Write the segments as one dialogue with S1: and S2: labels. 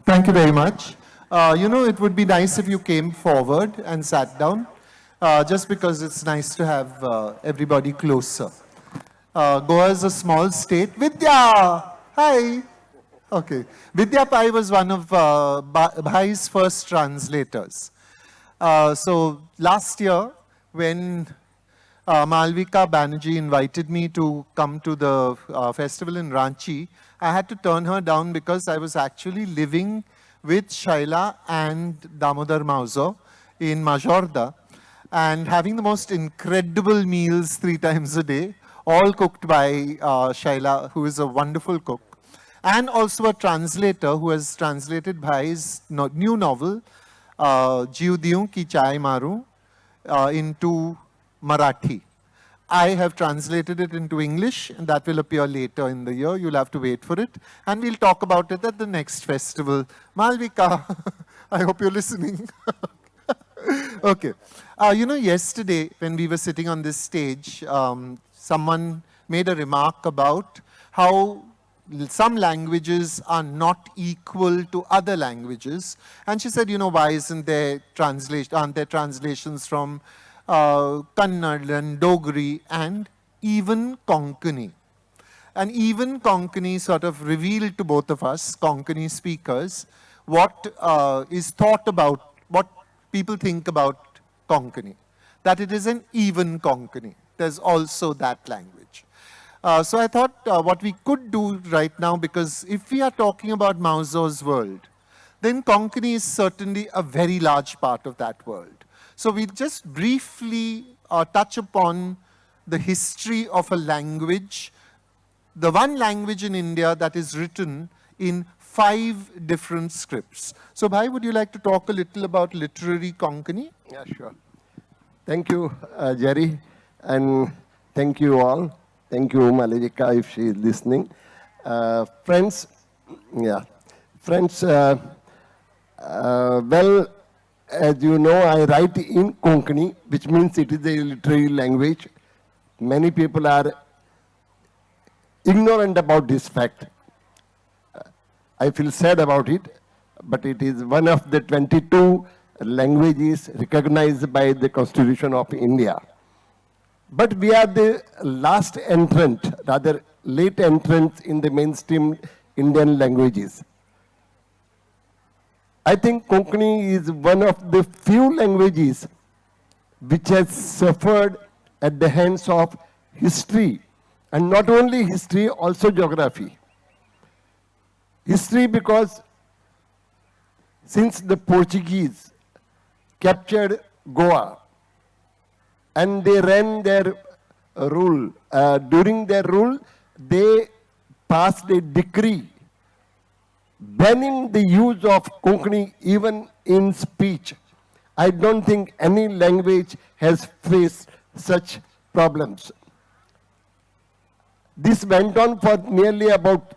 S1: Thank you very much. It would be nice if you came forward and sat down, just because it's nice to have everybody closer. Goa is a small state. Vidya! Hi! Okay. Vidya Pai was one of Bhai's first translators. So last year, when Malvika Banerjee invited me to come to the festival in Ranchi, I had to turn her down because I was actually living with Shaila and Damodar Mauzo in Majorda and having the most incredible meals 3 times a day, all cooked by Shaila, who is a wonderful cook, and also a translator who has translated Bhai's new novel, Jiv Diyun Ki Chai Maru, into Marathi. I have translated it into English, and that will appear later in the year. You'll have to wait for it. And we'll talk about it at the next festival. Malvika, I hope you're listening. Okay. Yesterday, when we were sitting on this stage, someone made a remark about how some languages are not equal to other languages. And she said, why aren't there translations from Kannada and Dogri and even Konkani? And even Konkani sort of revealed to both of us, Konkani speakers, what is thought about, what people think about Konkani. That it is an even Konkani. There's also that language. So I thought what we could do right now, because if we are talking about Mauzo's world, then Konkani is certainly a very large part of that world. So we'll just briefly touch upon the history of a language, the one language in India that is written in 5 different scripts. So Bhai, would you like to talk a little about literary Konkani?
S2: Yeah, sure. Thank you, Jerry, and thank you all. Thank you, Malvika, if she is listening. Friends, well, as you know, I write in Konkani, which means it is a literary language. Many people are ignorant about this fact. I feel sad about it, but it is one of the 22 languages recognized by the Constitution of India. But we are the last entrant, rather late entrants in the mainstream Indian languages. I think Konkani is one of the few languages which has suffered at the hands of history, and not only history, also geography. History because since the Portuguese captured Goa and they ran their rule, during their rule, they passed a decree banning the use of Konkani even in speech. I don't think any language has faced such problems. This went on for nearly about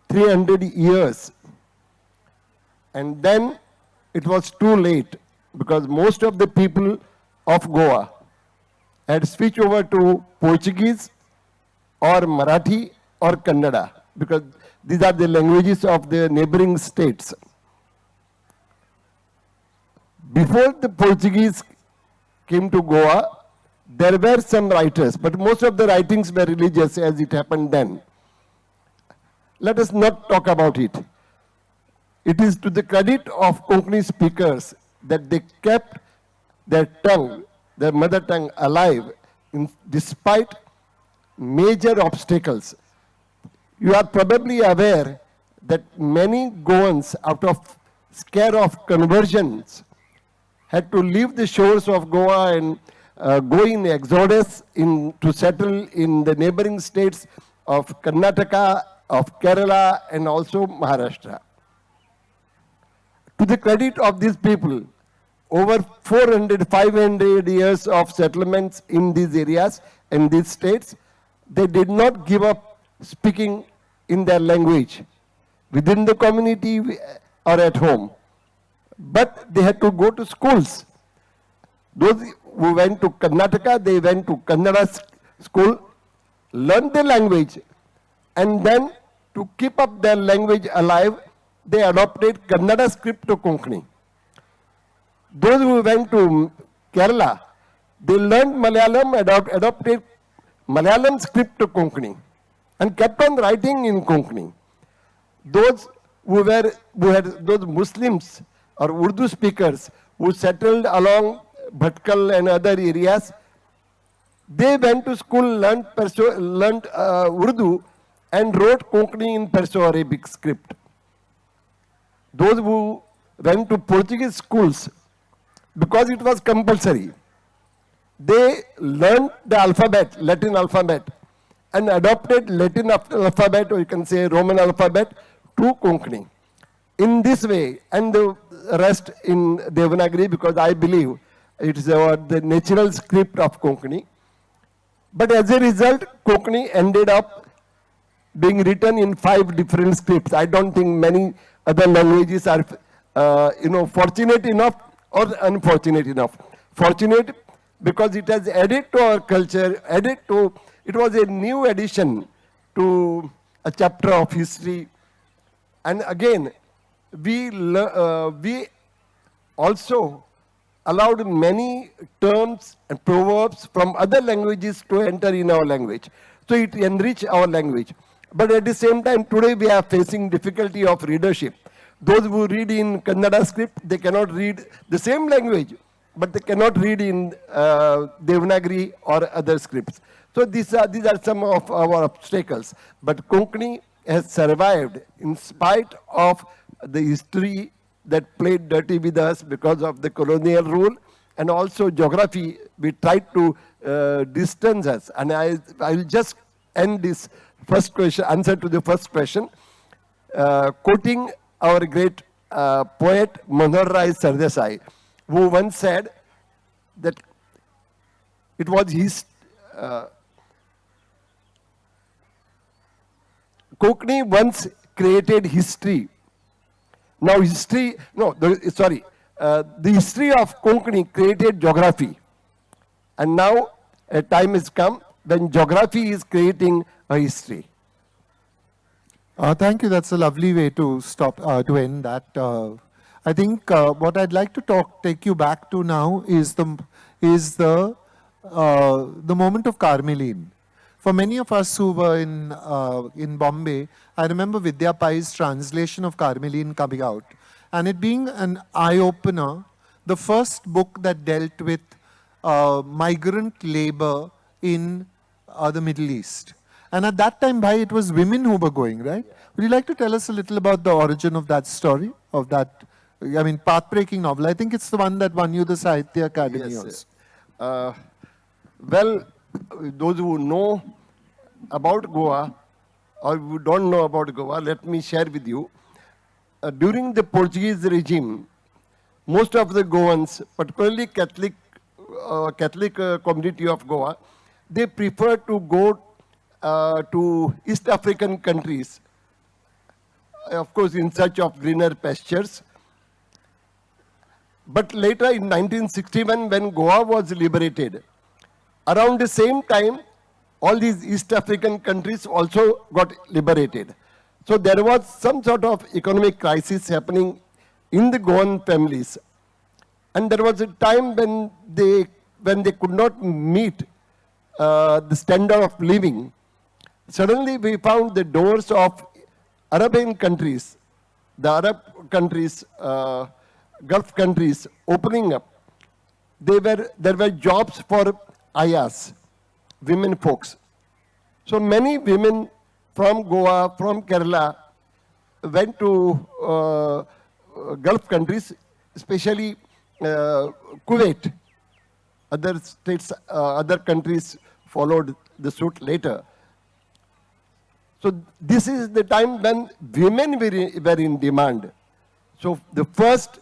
S2: 300 years. And then it was too late because most of the people of Goa had switched over to Portuguese or Marathi or Kannada, because these are the languages of the neighboring states. Before the Portuguese came to Goa, there were some writers, but most of the writings were religious as it happened then. Let us not talk about it. It is to the credit of Konkani speakers that they kept their tongue, their mother tongue alive despite major obstacles. You are probably aware that many Goans, out of scare of conversions, had to leave the shores of Goa and go in exodus to settle in the neighboring states of Karnataka, of Kerala, and also Maharashtra. To the credit of these people, over 400, 500 years of settlements in these areas and these states, they did not give up speaking in their language within the community or at home. But they had to go to schools. Those who went to Karnataka, they went to Kannada school, learned the language, and then to keep up their language alive, they adopted Kannada script to Konkani. Those who went to Kerala, they learned Malayalam, adopted Malayalam script to Konkani and kept on writing in Konkani. Those who had those Muslims or Urdu speakers who settled along Bhatkal and other areas, they went to school, learned Urdu and wrote Konkani in Perso-Arabic script. Those who went to Portuguese schools, because it was compulsory, they learned the alphabet, Latin alphabet, and adopted Latin alphabet, or you can say Roman alphabet, to Konkani. In this way, and the rest in Devanagari, because I believe it is the natural script of Konkani. But as a result, Konkani ended up being written in 5 different scripts. I don't think many other languages are, fortunate enough or unfortunate enough. Fortunate because it has added to our culture, it was a new addition to a chapter of history. And again, we also allowed many terms and proverbs from other languages to enter in our language. So it enriched our language. But at the same time, today we are facing difficulty of readership. Those who read in Kannada script, they cannot read the same language, but they cannot read in Devanagari or other scripts. So these are some of our obstacles. But Konkani has survived in spite of the history that played dirty with us because of the colonial rule, and also geography. We tried to distance us. And I will just end this first question, answer to the first question, quoting our great poet Manohar Rai Sardesai, who once said that it was his Konkani once created history. Now the history of Konkani created geography. And now a time has come when geography is creating a history.
S1: Thank you. That's a lovely way to to end that. I think what I'd like to take you back to now is the moment of Carmeline. For many of us who were in Bombay, I remember Vidya Pai's translation of Carmeline coming out, and it being an eye-opener, the first book that dealt with migrant labor in the Middle East. And at that time, Bhai, it was women who were going, right? Would you like to tell us a little about the origin of that story, of that, path-breaking novel? I think it's the one that won you the Sahitya Academy also.
S2: Well, those who know about Goa or who don't know about Goa, let me share with you. During the Portuguese regime, most of the Goans, particularly Catholic community of Goa, they prefer to go to East African countries, of course in search of greener pastures. But later in 1961, when Goa was liberated, around the same time, all these East African countries also got liberated. So there was some sort of economic crisis happening in the Goan families. And there was a time when they could not meet the standard of living. Suddenly we found the doors of Arabian countries, the Arab countries, Gulf countries opening up. There were jobs for ayahs, women folks. So many women from Goa, from Kerala, went to Gulf countries, especially Kuwait. Other states, other countries followed the suit later. So this is the time when women were in demand. So the first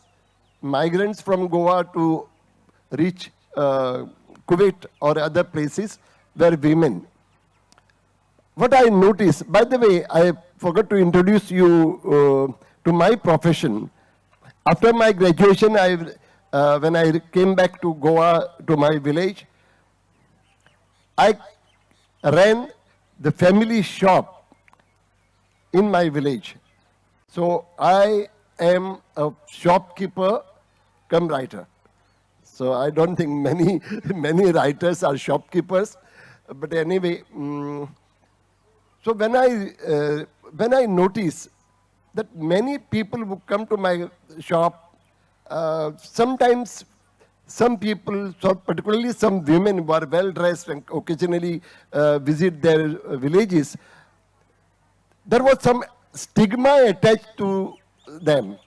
S2: migrants from Goa to reach Kuwait or other places were women. What I noticed, by the way, I forgot to introduce you to my profession. After my graduation, when I came back to Goa, to my village, I ran the family shop in my village. So I am a shopkeeper come writer. So I don't think many many writers are shopkeepers. But anyway, so when I notice that many people who come to my shop, sometimes some people, so particularly some women who are well dressed and occasionally visit their villages, there was some stigma attached to them.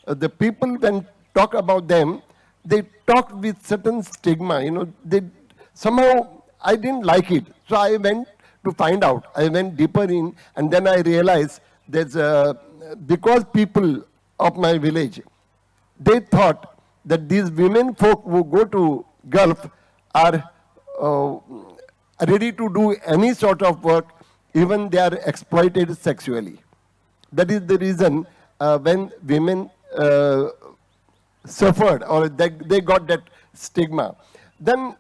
S2: The people when talk about them, they talk with certain stigma. They somehow I didn't like it, so I went to find out. I went deeper in, and then I realized there's because people of my village, they thought that these women folk who go to Gulf are uh, ready to do any sort of work, even they are exploited sexually. That is the reason when women suffered or they got that stigma. Then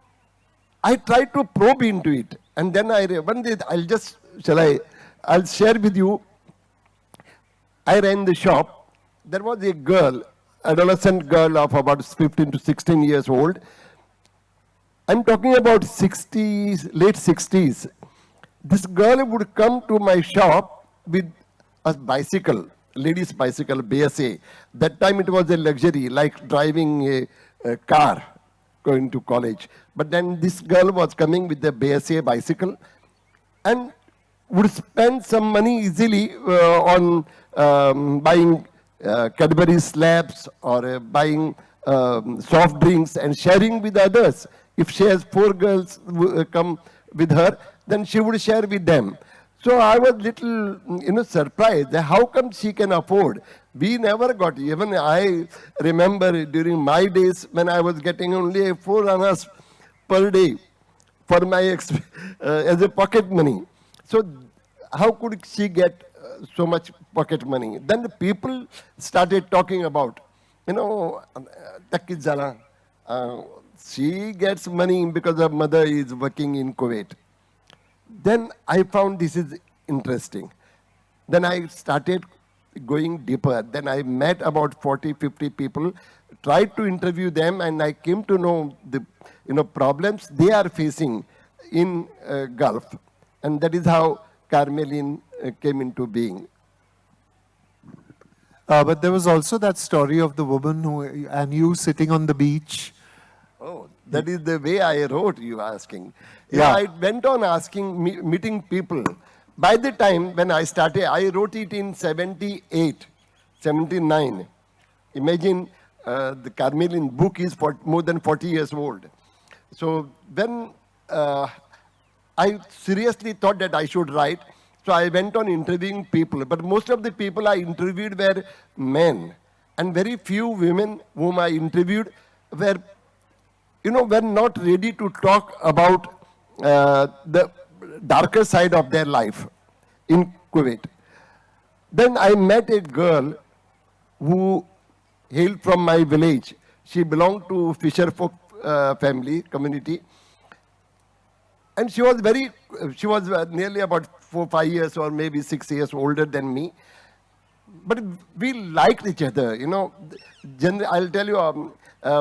S2: I tried to probe into it, and then one day I'll share with you. I ran the shop. There was a girl, adolescent girl of about 15 to 16 years old. I'm talking about 60s, late 60s. This girl would come to my shop with a bicycle, ladies' bicycle, BSA. That time it was a luxury, like driving a car going to college. But then this girl was coming with the BSA bicycle and would spend some money easily on buying Cadbury slabs or buying soft drinks and sharing with others. If she has 4 girls come with her, then she would share with them. So I was little, surprised that how come she can afford. We never got, even I remember during my days when I was getting only 4 annas per day for my as a pocket money. So how could she get so much pocket money? Then the people started talking about, Takizala, she gets money because her mother is working in Kuwait. Then I found this is interesting. Then I started going deeper. Then I met about 40, 50 people, tried to interview them, and I came to know the problems they are facing in Gulf. And that is how Carmelin came into being.
S1: But there was also that story of the woman and you sitting on the beach.
S2: Oh, that is the way I wrote, you asking.
S1: Yeah.
S2: I went on asking, meeting people. By the time when I started, I wrote it in 78, 79. Imagine the Carmelin book is more than 40 years old. So when I seriously thought that I should write, so I went on interviewing people. But most of the people I interviewed were men. And very few women whom I interviewed were not ready to talk about the darker side of their life in Kuwait. Then I met a girl who hailed from my village. She belonged to fisher folk family, community. And she was nearly about 4, 5 years or maybe 6 years older than me. But we liked each other, I'll tell you,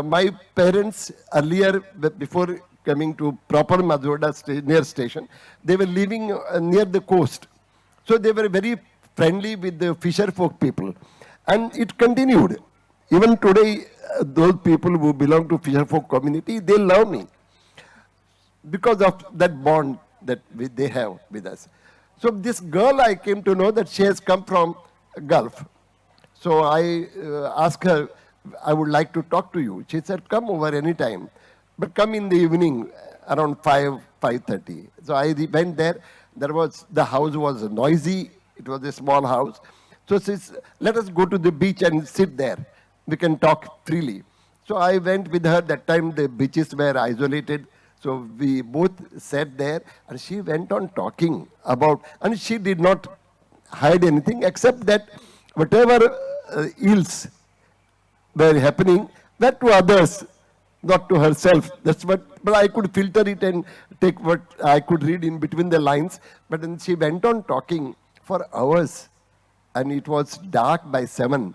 S2: my parents earlier, before coming to proper Mazoda near station, they were living near the coast. So they were very friendly with the fisher folk people. And it continued. Even today, those people who belong to fisher folk community, they love me because of that bond that they have with us. So this girl, I came to know that she has come from Gulf. So I asked her, I would like to talk to you. She said, come over anytime, but come in the evening around 5:30. So I went there. The house was noisy. It was a small house. So she said, let us go to the beach and sit there. We can talk freely. So I went with her. That time the beaches were isolated. So we both sat there and she went on talking about, and she did not hide anything except that whatever ills were happening, that to others, not to herself. That's what, but I could filter it and take what I could read in between the lines. But then she went on talking for hours and it was dark by 7.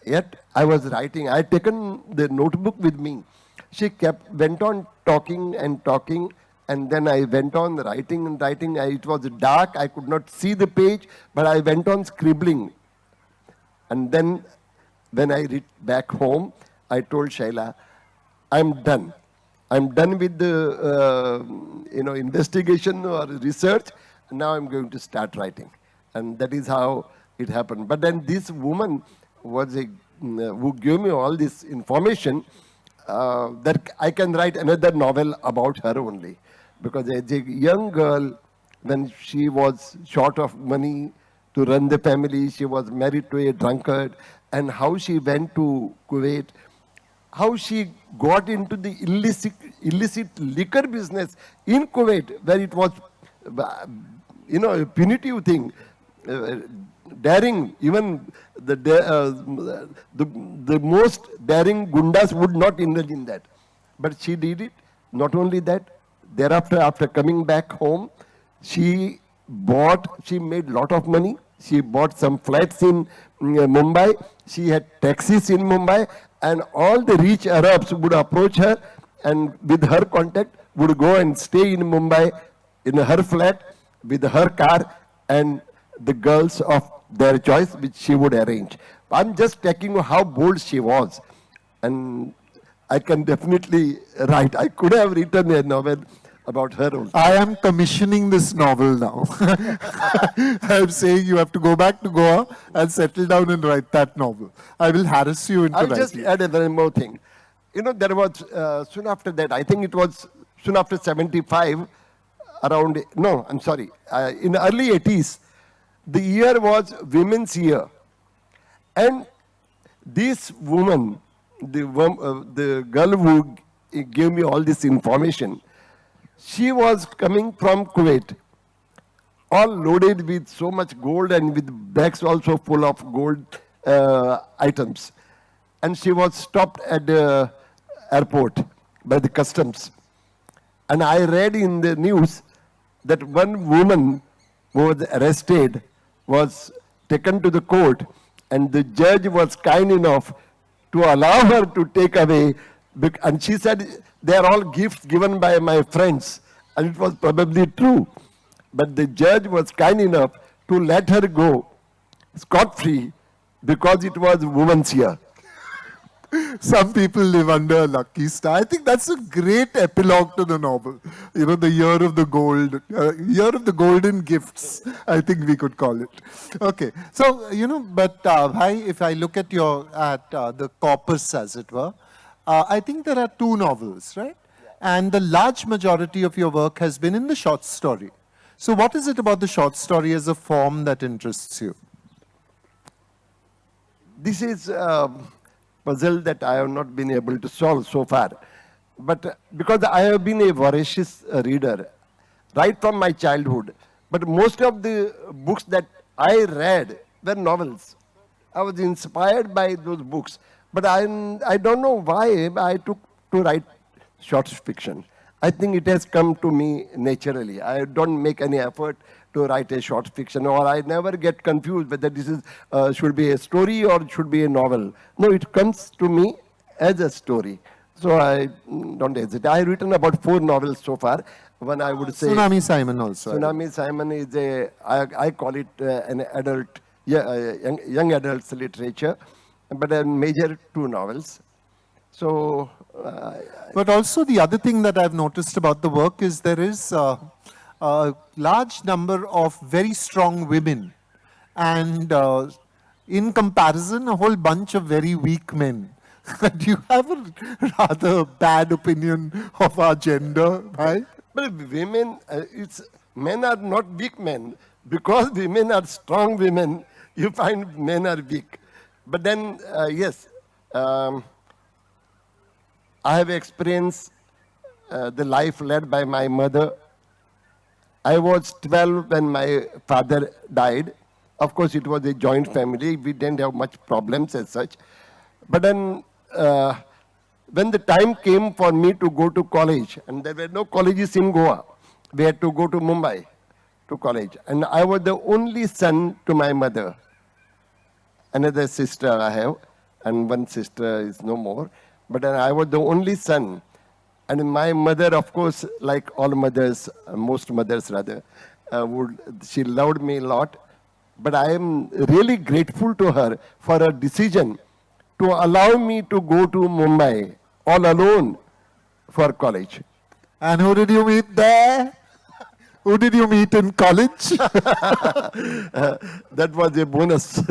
S2: Yet I was writing. I had taken the notebook with me. She went on talking and talking, and then I went on writing and writing. It was dark. I could not see the page, but I went on scribbling. And then when I reached back home, I told Shaila, I'm done. I'm done with the investigation or research. Now I'm going to start writing. And that is how it happened. But then this woman was who gave me all this information that I can write another novel about her only. Because as a young girl, when she was short of money to run the family, she was married to a drunkard, and how she went to Kuwait, how she got into the illicit liquor business in Kuwait, where it was, a punitive thing, daring. Even the most daring gundas would not indulge in that, but she did it. Not only that, thereafter, after coming back home, she made lot of money. She bought some flats in Mumbai. She had taxis in Mumbai, and all the rich Arabs would approach her, and with her contact would go and stay in Mumbai in her flat with her car and the girls of their choice, which she would arrange. I'm just taking how bold she was, and I can definitely write. I could have written a novel about her also.
S1: I am commissioning this novel now. I'm saying you have to go back to Goa and settle down and write that novel. I will harass you into
S2: I'll
S1: writing.
S2: just add a very more thing. There was, soon after that, I think it was soon after 75, in the early 80s, the year was Women's Year. And this woman, the girl who gave me all this information, she was coming from Kuwait, all loaded with so much gold and with bags also full of gold items. And she was stopped at the airport by the customs. And I read in the news that one woman who was arrested was taken to the court, and the judge was kind enough to allow her to take away. And she said, they are all gifts given by my friends. And it was probably true. But the judge was kind enough to let her go scot-free because it was Women's Year.
S1: Some people live under a lucky star. I think that's a great epilogue to the novel. The year of the gold, year of the golden gifts, I think we could call it. Okay. So, but if I look at the corpus, as it were, I think there are 2 novels, right? And the large majority of your work has been in the short story. So what is it about the short story as a form that interests you?
S2: This is a puzzle that I have not been able to solve so far. But because I have been a voracious reader right from my childhood, but most of the books that I read were novels. I was inspired by those books, but I don't know why I took to write short fiction. I think it has come to me naturally. I don't make any effort to write a short fiction, or I never get confused whether this is should be a story or should be a novel. No, it comes to me as a story. So I don't hesitate. I have written about 4 novels so far. One I would say
S1: Tsunami Simon also.
S2: Tsunami Simon is I call it an adult, young adults literature, but a major 2 novels. So,
S1: but also the other thing that I've noticed about the work is there is a large number of very strong women, and in comparison, a whole bunch of very weak men. Do you have a rather bad opinion of our gender, right?
S2: But women, men are not weak men. Because women are strong women, you find men are weak. But then, yes, I have experienced the life led by my mother. I was 12 when my father died. Of course, it was a joint family. We didn't have much problems as such. But then, when the time came for me to go to college, and there were no colleges in Goa, we had to go to Mumbai to college. And I was the only son to my mother. another sister I have, and one sister is no more. But then I was the only son. And my mother, of course, like all mothers, most mothers rather, she loved me a lot. But I am really grateful to her for her decision to allow me to go to Mumbai all alone for college.
S1: And who did you meet there? Who did you meet in college?
S2: That was a bonus.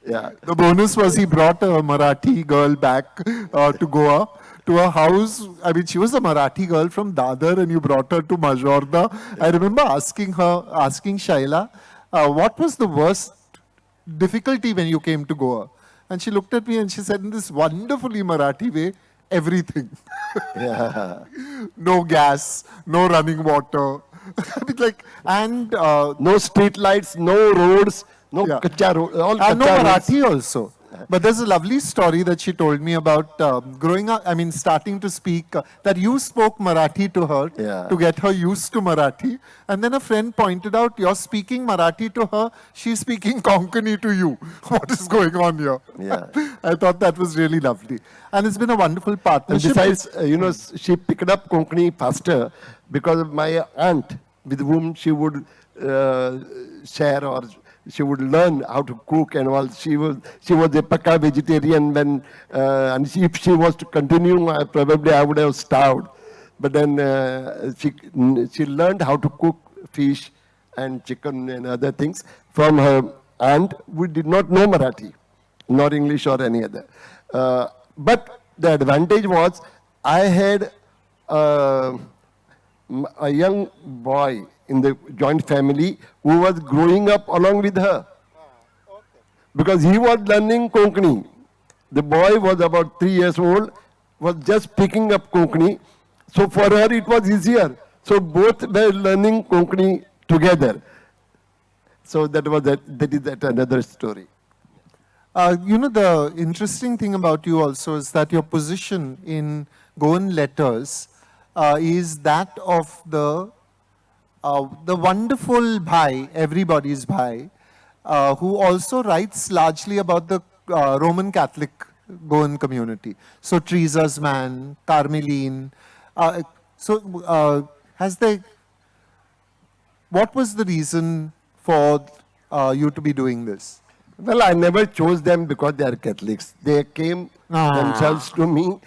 S2: Yeah.
S1: The bonus was he brought a Marathi girl back to Goa to a house. I mean, she was a Marathi girl from Dadar, and you brought her to Majorda. I remember asking Shaila, what was the worst difficulty when you came to Goa? And she looked at me and she said in this wonderfully Marathi way, everything.
S2: Yeah.
S1: No gas, no running water. I mean, like, and
S2: No street lights, no roads, no
S1: Yeah.
S2: kacha road, all
S1: no
S2: kacha roads.
S1: Marathi also. But there's a lovely story that she told me about growing up, I mean, starting to speak, that you spoke Marathi to her
S2: Yeah.
S1: to get her used to Marathi. And then a friend pointed out, you're speaking Marathi to her, she's speaking Konkani to you. What is going on here?
S2: Yeah.
S1: I thought that was really lovely. And it's been a wonderful
S2: And
S1: partnership.
S2: besides, she picked up Konkani faster because of my aunt, with whom she would share, or she would learn how to cook and all. She was a pakka vegetarian when, and if she was to continue, probably I would have starved. But then she learned how to cook fish and chicken and other things from her aunt. We did not know Marathi, nor English or any other. But the advantage was I had a young boy in the joint family who was growing up along with her. Because he was learning Konkani. The boy was about 3 years old, was just picking up Konkani. So for her it was easier. So both were learning Konkani together. So that is another story.
S1: The interesting thing about you also is that your position in Goan letters is that of the wonderful Bhai, everybody's Bhai, who also writes largely about the Roman Catholic Goan community. So Teresa's Man, Carmeline. What was the reason for you to be doing this?
S2: Well, I never chose them because they are Catholics. They came themselves to me.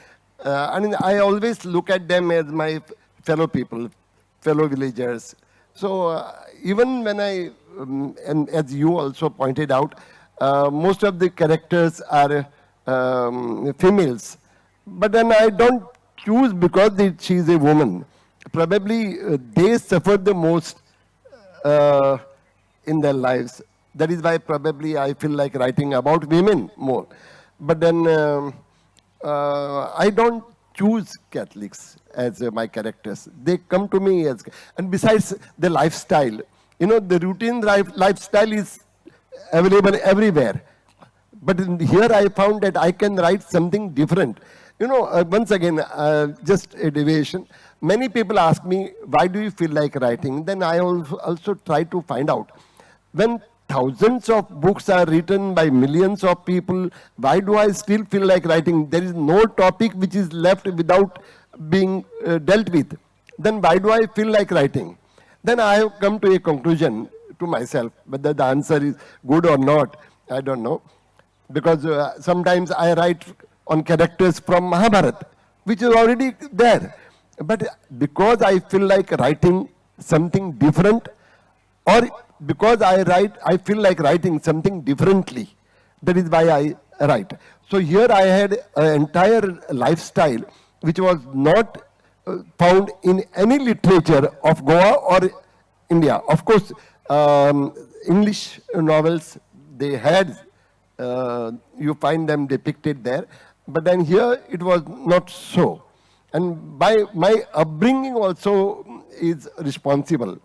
S2: And I always look at them as my fellow people, fellow villagers. So even when and as you also pointed out, most of the characters are females. But then I don't choose because she is a woman. Probably they suffer the most in their lives. That is why probably I feel like writing about women more. But then I don't choose Catholics as my characters. They come to me as, and besides the lifestyle, the routine lifestyle is available everywhere. But here I found that I can write something different. Once again, just a deviation. Many people ask me, why do you feel like writing? Then I also try to find out. When thousands of books are written by millions of people, why do I still feel like writing? There is no topic which is left without being dealt with. Then why do I feel like writing? Then I have come to a conclusion to myself, whether the answer is good or not, I don't know. Because sometimes I write on characters from Mahabharata, which is already there. But because I feel like writing something different, or because I feel like writing something differently. That is why I write. So here I had an entire lifestyle which was not found in any literature of Goa or India. Of course, English novels, they had, you find them depicted there. But then here it was not so. And by my upbringing also is responsible.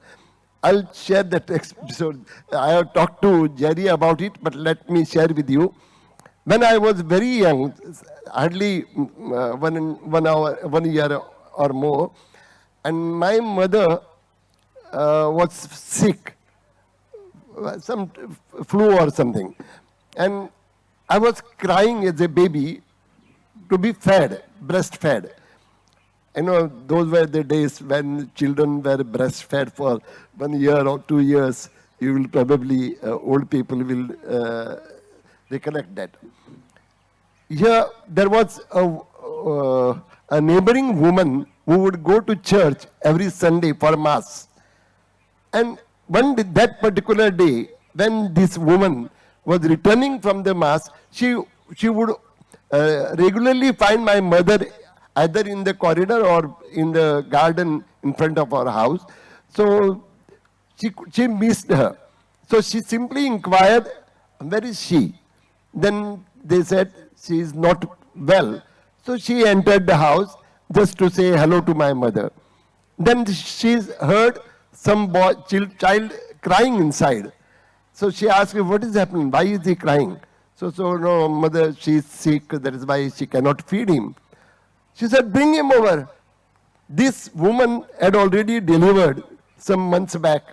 S2: I'll share that episode. I have talked to Jerry about it, but let me share with you. When I was very young, hardly 1 year or more, and my mother was sick, some flu or something. And I was crying as a baby to be fed, breastfed. You know, those were the days when children were breastfed for 1 year or 2 years. You will probably, old people will recollect that. Here, there was a neighboring woman who would go to church every Sunday for Mass. And that particular day, when this woman was returning from the Mass, she would regularly find my mother either in the corridor or in the garden in front of our house. So she missed her. So she simply inquired, where is she? Then they said, she is not well. So she entered the house just to say hello to my mother. Then she heard some child crying inside. So she asked me, what is happening? Why is he crying? So no, mother, she is sick. That is why she cannot feed him. She said, bring him over. This woman had already delivered some months back.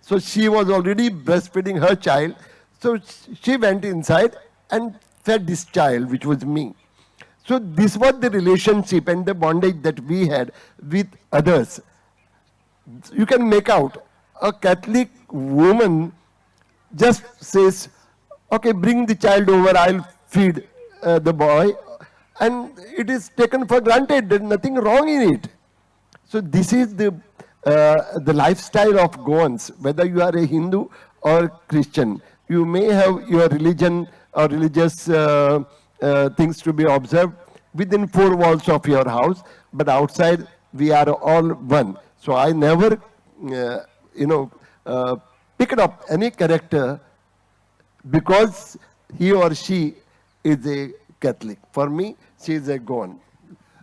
S2: So she was already breastfeeding her child. So she went inside and fed this child, which was me. So this was the relationship and the bondage that we had with others. You can make out a Catholic woman just says, okay, bring the child over, I'll feed the boy. And it is taken for granted, there's nothing wrong in it. So this is the lifestyle of Goans, whether you are a Hindu or Christian. You may have your religion or religious things to be observed within four walls of your house, but outside we are all one. So I never, picked up any character because he or she is a Catholic. For me, she is a Goan.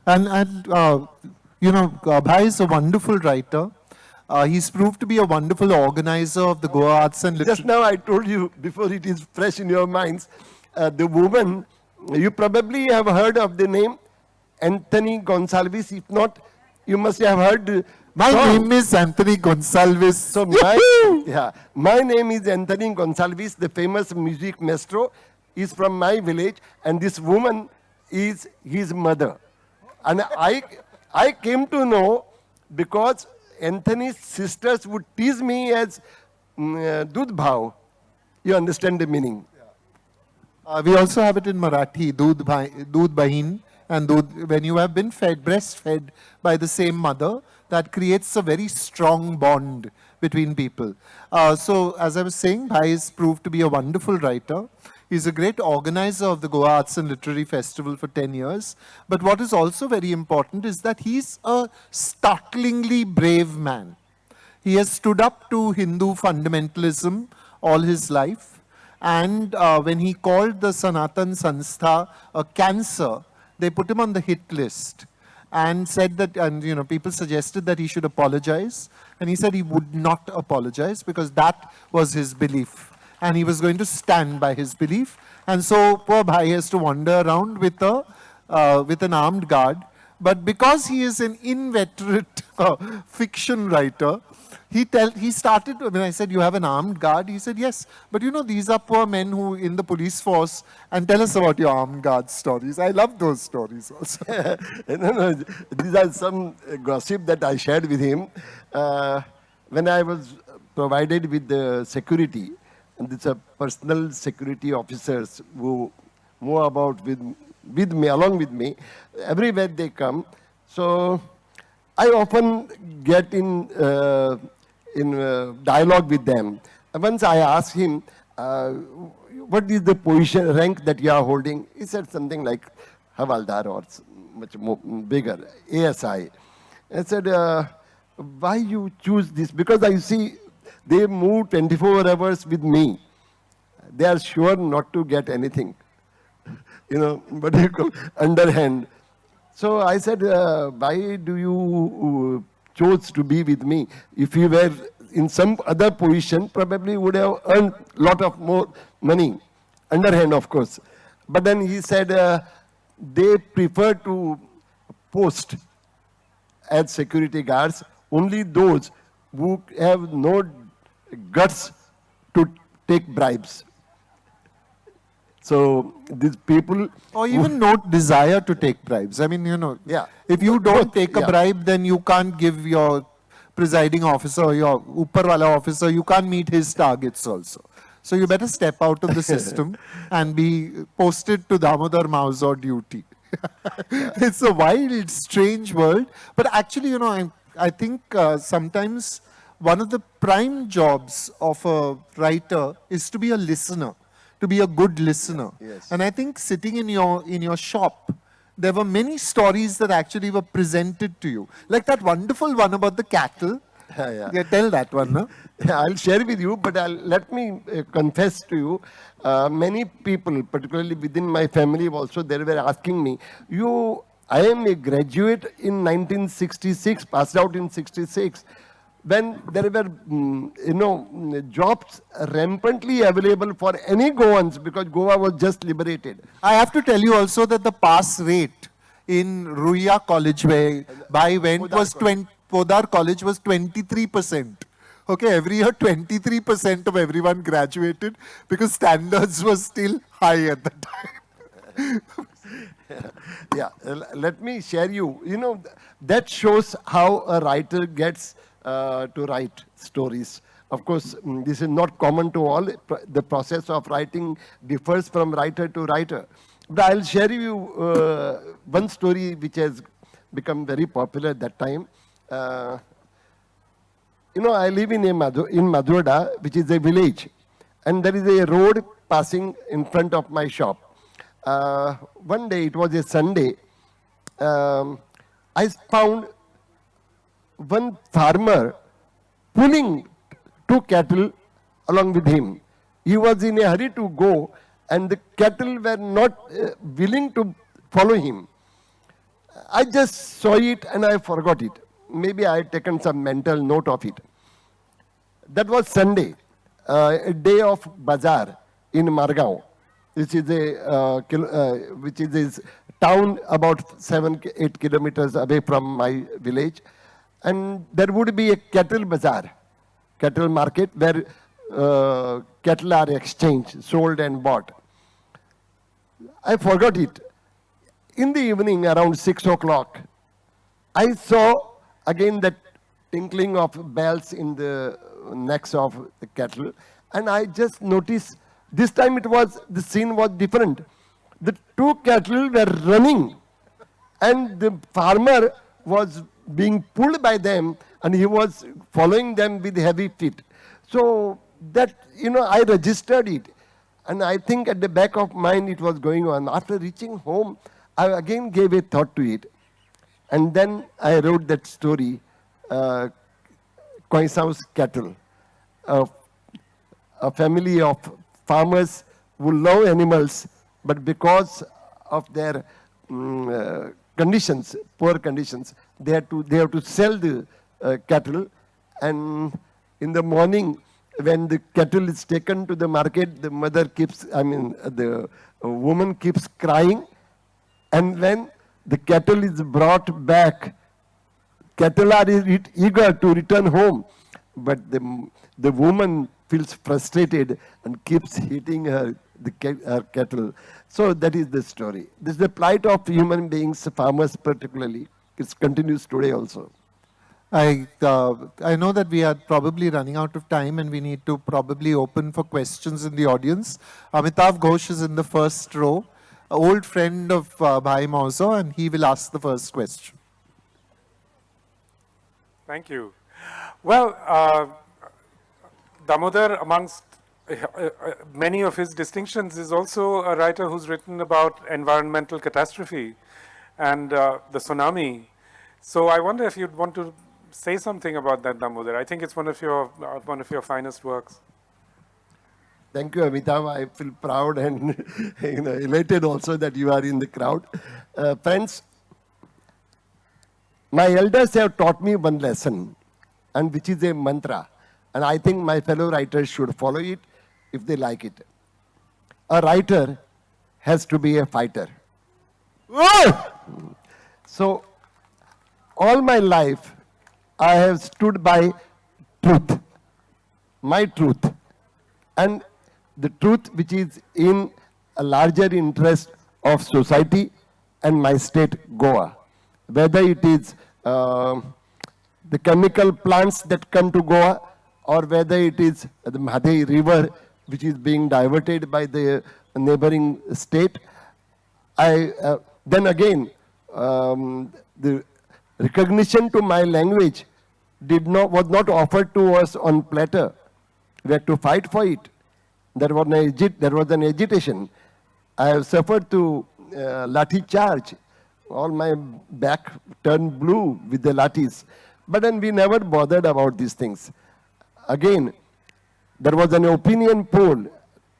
S1: And Bhai is a wonderful writer. He's proved to be a wonderful organizer of the Goa Arts and Literature.
S2: Just now I told you, before it is fresh in your minds, the woman, you probably have heard of the name Anthony Gonsalves. If not, you must have heard.
S1: My name is Anthony Gonsalves.
S2: So my name is Anthony Gonsalves, the famous music maestro, is from my village, and this woman is his mother. And I came to know because Anthony's sisters would tease me as Dudh Bhav. You understand the meaning?
S1: We also have it in Marathi, Doodh Bahin, and when you have been breastfed by the same mother, that creates a very strong bond between people. So, as I was saying, Bhai is proved to be a wonderful writer. He's a great organizer of the Goa Arts and Literary Festival for 10 years. But what is also very important is that he's a startlingly brave man. He has stood up to Hindu fundamentalism all his life. And when he called the Sanatan Sanstha a cancer, they put him on the hit list and said that, people suggested that he should apologize. And he said he would not apologize because that was his belief. And he was going to stand by his belief. And so poor Bhai has to wander around with an armed guard. But because he is an inveterate fiction writer, he started, when I said, you have an armed guard? He said, yes. But these are poor men who in the police force, and tell us about your armed guard stories. I love those stories also.
S2: No, these are some gossip that I shared with him. When I was provided with the security, and these are personal security officers who move about with me, along with me, everywhere they come. So I often get in dialogue with them. Once I asked him, what is the position, rank that you are holding? He said something like Havaldar or much more bigger, ASI. I said, why you choose this? Because I see they move 24 hours with me. They are sure not to get anything. But you call underhand. So I said, why do you chose to be with me? If you were in some other position, probably would have earned a lot of more money. Underhand, of course. But then he said, they prefer to post as security guards only those who have no guts to take bribes. So these people,
S1: Or even no desire to take bribes. I mean,
S2: Yeah.
S1: if you don't take a
S2: Yeah.
S1: bribe, then you can't give your presiding officer or your upar wala officer, you can't meet his targets also. So you better step out of the system and be posted to Damodar Mauzo duty. It's a wild, strange world. But actually, I think sometimes one of the prime jobs of a writer is to be a listener, to be a good listener.
S2: Yes.
S1: And I think sitting in your shop, there were many stories that actually were presented to you. Like that wonderful one about the cattle.
S2: Yeah.
S1: Tell that one, no?
S2: Yeah, I'll share with you, but let me confess to you, many people, particularly within my family also, they were asking me, I am a graduate in 1966, passed out in 66, when there were, jobs rampantly available for any Goans because Goa was just liberated.
S1: I have to tell you also that the pass rate in Ruia College, where I went, was 20, Podar College was 23%. Okay, every year 23% of everyone graduated because standards were still high at the time.
S2: Yeah, let me share you. That shows how a writer gets to write stories. Of course, this is not common to all. The process of writing differs from writer to writer. But I'll share you one story which has become very popular at that time. I live in Maduoda, which is a village, and there is a road passing in front of my shop. One day, it was a Sunday, I found one farmer pulling two cattle along with him. He was in a hurry to go, and the cattle were not willing to follow him. I just saw it and I forgot it. Maybe I had taken some mental note of it. That was Sunday, a day of bazaar in Margao, which is a town about 7-8 kilometers away from my village. And there would be a cattle bazaar, cattle market, where cattle are exchanged, sold and bought. I forgot it. In the evening, around 6 o'clock, I saw again that tinkling of bells in the necks of the cattle, and I just noticed this time the scene was different. The two cattle were running, and the farmer was being pulled by them, and he was following them with heavy feet. So that, I registered it, and I think at the back of mind it was going on. After reaching home, I again gave a thought to it. And then I wrote that story, Koisao's Cattle, a family of farmers who love animals, but because of their conditions, poor conditions, they have to sell the cattle. And in the morning, when the cattle is taken to the market, the woman keeps crying. And when the cattle is brought back, cattle are eager to return home, but the woman feels frustrated and keeps hitting her cattle. So that is the story. This is the plight of human beings, farmers particularly. It continues today also.
S1: I know that we are probably running out of time and we need to probably open for questions in the audience. Amitav Ghosh is in the first row, an old friend of Bhai Mauzo, and he will ask the first question.
S3: Thank you. Well, Damodar, amongst many of his distinctions, is also a writer who's written about environmental catastrophe and the tsunami. So I wonder if you'd want to say something about that, Damodar. I think it's one of your finest works.
S2: Thank you, Amitav. I feel proud and elated also that you are in the crowd. Friends, my elders have taught me one lesson, and which is a mantra. And I think my fellow writers should follow it if they like it. A writer has to be a fighter. So, all my life, I have stood by truth, my truth. And the truth which is in a larger interest of society and my state, Goa. Whether it is the chemical plants that come to Goa, or whether it is the Madhei River, which is being diverted by the neighboring state. Then again, the recognition to my language was not offered to us on platter. We had to fight for it. There was an agitation. I have suffered to lathi charge. All my back turned blue with the lathis. But then we never bothered about these things. Again, there was an opinion poll.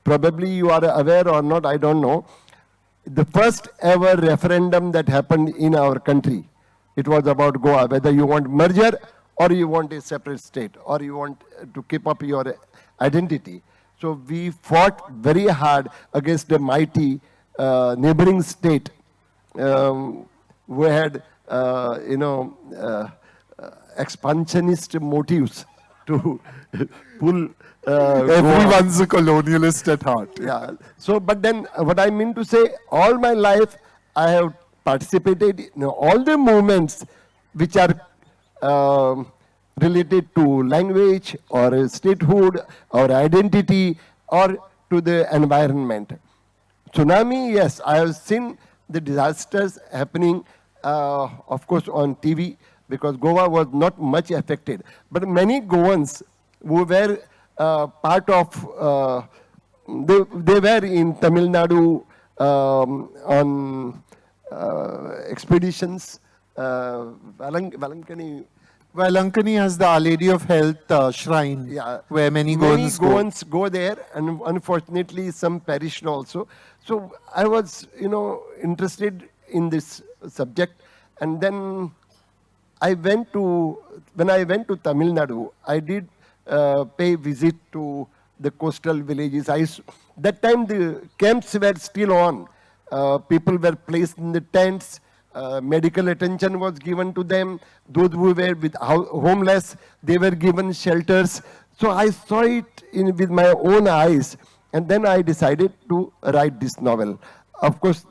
S2: Probably you are aware or not, I don't know. The first ever referendum that happened in our country, it was about Goa, whether you want merger or you want a separate state or you want to keep up your identity. So we fought very hard against the mighty neighboring state who had, expansionist motives to pull.
S1: Everyone's a colonialist at heart.
S2: Yeah. So, but then what I mean to say, all my life I have participated in all the movements which are related to language or statehood or identity or to the environment. Tsunami, yes, I have seen the disasters happening, of course, on TV, because Goa was not much affected. But many Goans who were part of, they were in Tamil Nadu on expeditions. Valankani.
S1: Ankani has the Our Lady of Health shrine, where many Goans
S2: go there, and unfortunately some perished also. So I was, interested in this subject, and then when I went to Tamil Nadu, I did pay visit to the coastal villages. That time the camps were still on. People were placed in the tents. Medical attention was given to them. Those who were homeless, they were given shelters. So I saw it with my own eyes, and then I decided to write this novel. Of course,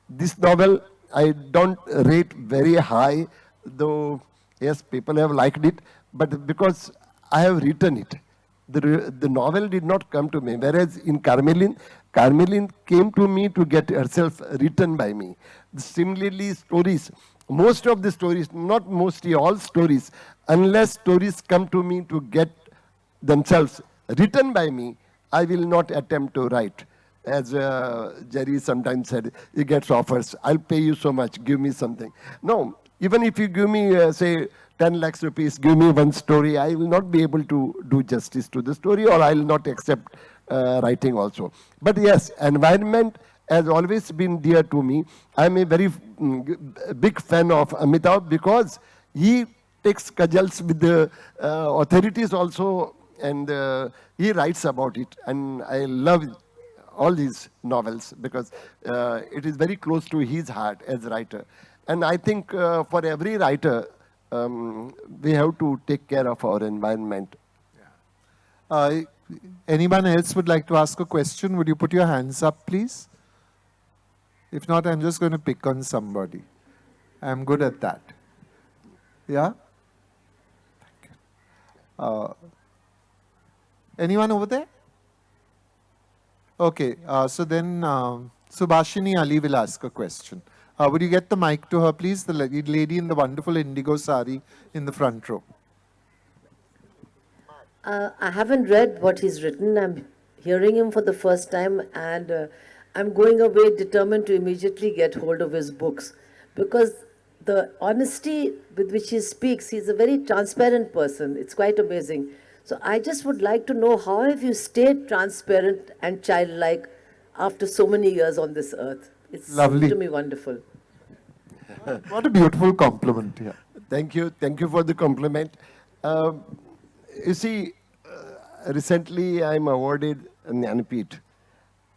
S2: this novel I don't rate very high, though yes, people have liked it, but because I have written it. The novel did not come to me, whereas in Carmeline came to me to get herself written by me. Similarly, stories, most of the stories, not mostly, all stories, unless stories come to me to get themselves written by me, I will not attempt to write. As Jerry sometimes said, he gets offers, I'll pay you so much, give me something. No, even if you give me, say, 10 lakhs rupees, give me one story, I will not be able to do justice to the story, or I will not accept writing also. But yes, environment has always been dear to me. I'm a very big fan of Amitabh because he takes cudgels with the authorities also, and he writes about it. And I love all these novels because it is very close to his heart as a writer. And I think for every writer, we have to take care of our environment.
S1: Anyone else would like to ask a question? Would you put your hands up, please? If not, I'm just going to pick on somebody. I'm good at that. Yeah? Thank you. Anyone over there? Okay, so then Subhashini Ali will ask a question. Would you get the mic to her, please? The lady in the wonderful indigo sari in the front row.
S4: I haven't read what he's written. I'm hearing him for the first time, and I'm going away determined to immediately get hold of his books, because the honesty with which he speaks, he's a very transparent person. It's quite amazing. So I just would like to know, how have you stayed transparent and childlike after so many years on this earth? It's
S1: lovely.
S4: To me wonderful.
S1: What a beautiful compliment. Yeah.
S2: Thank you. Thank you for the compliment. You see, recently I'm awarded a Jnanpith.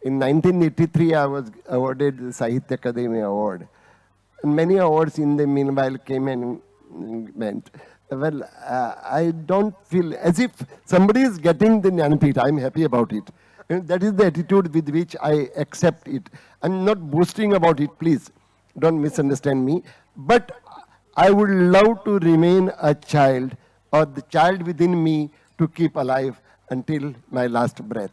S2: In 1983, I was awarded the Sahitya Akademi Award. And many awards in the meanwhile came and went. Well, I don't feel as if somebody is getting the Jnanpith. I'm happy about it. And that is the attitude with which I accept it. I'm not boasting about it, please. Don't misunderstand me. But I would love to remain a child, or the child within me to keep alive until my last breath.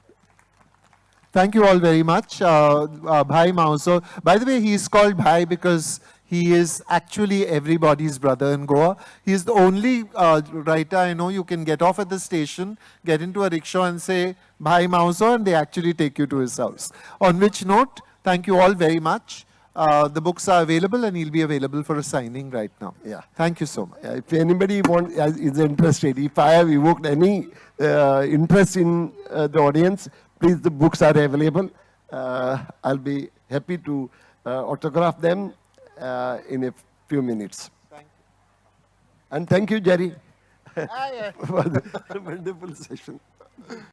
S1: Thank you all very much. Bhai Mauzo. By the way, he is called Bhai because he is actually everybody's brother in Goa. He is the only writer I know you can get off at the station, get into a rickshaw and say, Bhai Mauzo, and they actually take you to his house. On which note, thank you all very much. The books are available and he'll be available for a signing right now.
S2: Yeah.
S1: Thank you so much.
S2: If anybody is interested, if I have evoked any interest in the audience, please, the books are available. I'll be happy to autograph them in a few minutes.
S1: Thank you.
S2: And thank you, Jerry, for the wonderful session.